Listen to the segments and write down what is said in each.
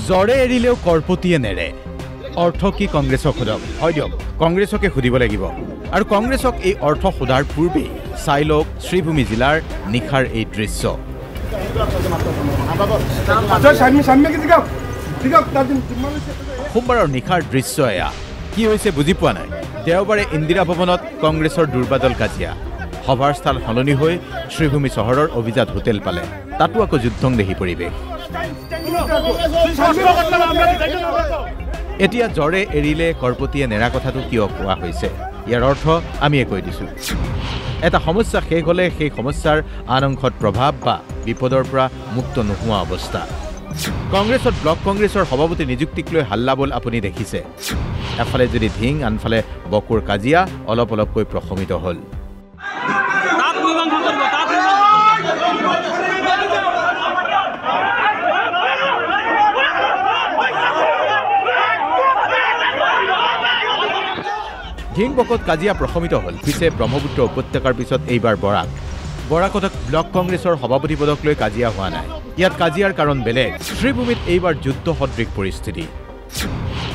জ্বৰে এৰিলেও কৰপতিয়ে নেৰে অৰ্থ কি কংগ্ৰেছক সোধক হয় দিয়ক কংগ্ৰেছকে সুধিব লাগিব আৰু কংগ্ৰেছক এই অৰ্থ সোধাৰ পূৰ্বে চাই লওক শ্ৰীভূমি জিলাৰ নিশাৰ এই দৃশ্য সোমবাৰৰ নিশাৰ দৃশ্য এয়া কি হৈছে বুজি পোৱা নাই দেওবাৰে ইন্দিৰা ভৱনত কংগ্ৰেছৰ দুৰ্বাদল কাজিয়া সভাৰ স্থল সলনি হৈ শ্ৰীভূমি চহৰৰ অভিজাত হোটেল পালে তাতো আকৌ যুদ্ধংদেহী পৰিৱেশ এতিয়া জ্বৰে এৰিলে কৰপতিয়ে নেৰা কথাটো কিয় কোৱা হৈছে ইয়াৰ অৰ্থ আমিয়ে কৈ দিছোঁ এটা সমস্যা শেষ হ'লে সেই সমস্যাৰ আন অংশত প্ৰভাৱ বা বিপদৰ পৰা মুক্ত নোহোৱা অৱস্থা কংগ্ৰেছত ব্লক কংগ্ৰেছৰ সভাপতি নিযুক্তিক লৈ হাল্লাবোল আপুনি দেখিছে এফালে যদি ধিং আনফালে বকুৰ কাজিয়া অলপ অলপকৈ প্ৰশমিত হ'ল ধিং বকত কাজিয়া প্ৰশমিত হ'ল পিছে ব্ৰহ্মপুত্ৰ উপত্যকাৰ পিছত এইবাৰ বৰাকত ব্লক কংগ্ৰেছৰ সভাপতি পদক লৈ কাজিয়া হোৱা নাই ইয়াত কাজিয়াৰ কাৰণ বেলেগ শ্ৰীভূমিত এইবাৰ যুদ্ধ সদৃশ পৰিস্থিতি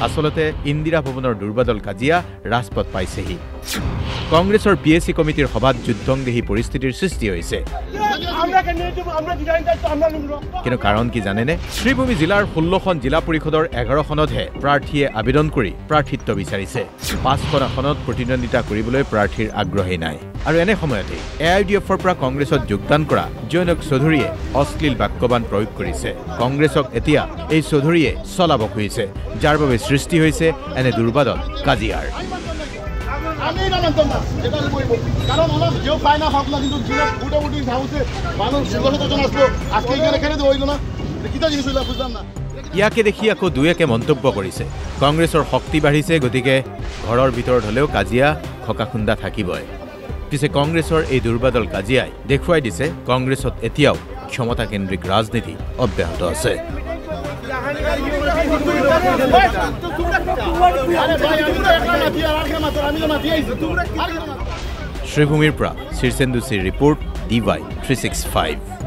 আচলতে ইন্দিৰা ভৱনৰ দুৰ্বাদল কাজিয়া ৰাজপথ পাইছেহি কংগ্ৰেছৰ পিএসি কমিটিৰ সভাত যুদ্ধংদেহী পৰিস্থিতিৰ সৃষ্টি হৈছে কিন্তু কাৰণ কি জানেনে শ্ৰীভূমি জিলাৰ 16খন জিলা পৰিষদৰ 11খনতহে প্ৰাৰ্থীয়ে আবেদন কৰি প্ৰাৰ্থিত্ব বিচাৰিছে 5খন আসনত প্ৰতিদ্বন্দ্বিতা কৰিবলৈ প্ৰাৰ্থীৰ আগ্ৰহী নাই আৰু এনে সময়তে এআইডিএফৰ পৰা কংগ্ৰেছত যোগদান কৰা জৈনক চৌধুৰীয়ে অশ্লীল বাক্যবান প্ৰয়োগ কৰিছে কংগ্ৰেছক এতিয়া এই চৌধুৰীয়ে চলাব খুজিছে যাৰ বাবে সৃষ্টি হৈছে এনে দুৰ্বাদল কাজিয়াৰ আমি না মানতাম না এটা বলবো কারণ ওরা যে পায় না হক না কিন্তু জিলা উঠে যাওছে মানুষ 16 জন আসলো আজকে এখানে কেন হইল না কিটা জিনিস হইলা বুঝলাম না ইয়াকে দেখি আকৌ দুয়েকে মন্তব্য কৰিছে কংগ্ৰেছৰ শক্তি বাঢ়িছে গতিকে ঘৰৰ ভিতৰত হলেও কাজিয়া খকাখুন্দা থাকিবই পিছে কংগ্ৰেছৰ এই দুৰ্বাদল কাজিয়াই দেখুৱাই দিছে কংগ্ৰেছত এতিয়াও ক্ষমতাকেন্দ্ৰিক ৰাজনীতি অব্যাহত আছে শ্ৰীভূমিৰ পৰা শীৰ্ষেন্দু চিৰ ৰিপোৰ্ট DY 365